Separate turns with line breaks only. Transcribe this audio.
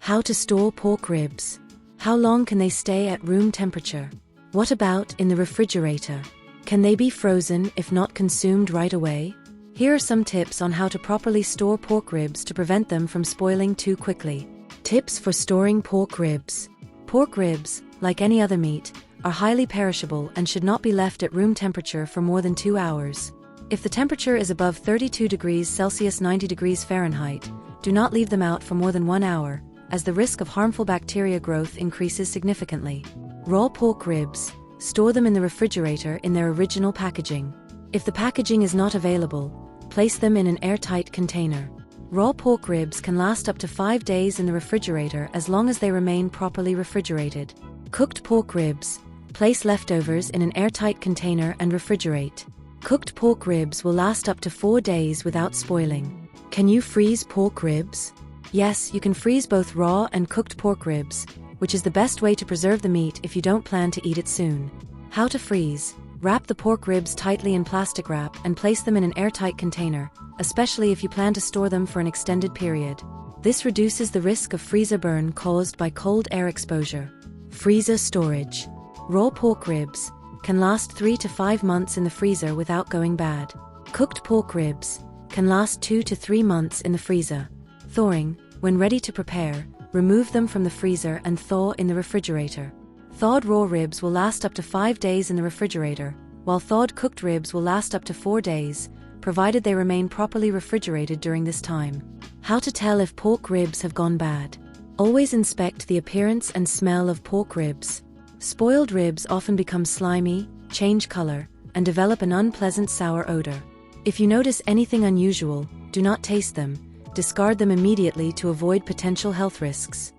How to store pork ribs. How long can they stay at room temperature? What about in the refrigerator? Can they be frozen if not consumed right away? Here are some tips on how to properly store pork ribs to prevent them from spoiling too quickly. Tips for storing pork ribs. Pork ribs, like any other meat, are highly perishable and should not be left at room temperature for more than 2 hours. If the temperature is above 32 degrees Celsius 90 degrees Fahrenheit, do not leave them out for more than 1 hour, as the risk of harmful bacteria growth increases significantly. Raw pork ribs. Store them in the refrigerator in their original packaging. If the packaging is not available, place them in an airtight container. Raw pork ribs can last up to 5 days in the refrigerator as long as they remain properly refrigerated. Cooked pork ribs. Place leftovers in an airtight container and refrigerate. Cooked pork ribs will last up to 4 days without spoiling. Can you freeze pork ribs? Yes, you can freeze both raw and cooked pork ribs, which is the best way to preserve the meat if you don't plan to eat it soon. How to freeze. Wrap the pork ribs tightly in plastic wrap and place them in an airtight container, especially if you plan to store them for an extended period. This reduces the risk of freezer burn caused by cold air exposure. Freezer storage. Raw pork ribs can last 3 to 5 months in the freezer without going bad. Cooked pork ribs can last 2 to 3 months in the freezer. Thawing. When ready to prepare, remove them from the freezer and thaw in the refrigerator. Thawed raw ribs will last up to 5 days in the refrigerator, while thawed cooked ribs will last up to 4 days, provided they remain properly refrigerated during this time. How to tell if pork ribs have gone bad. Always inspect the appearance and smell of pork ribs. Spoiled ribs often become slimy, change color, and develop an unpleasant sour odor. If you notice anything unusual, do not taste them. Discard them immediately to avoid potential health risks.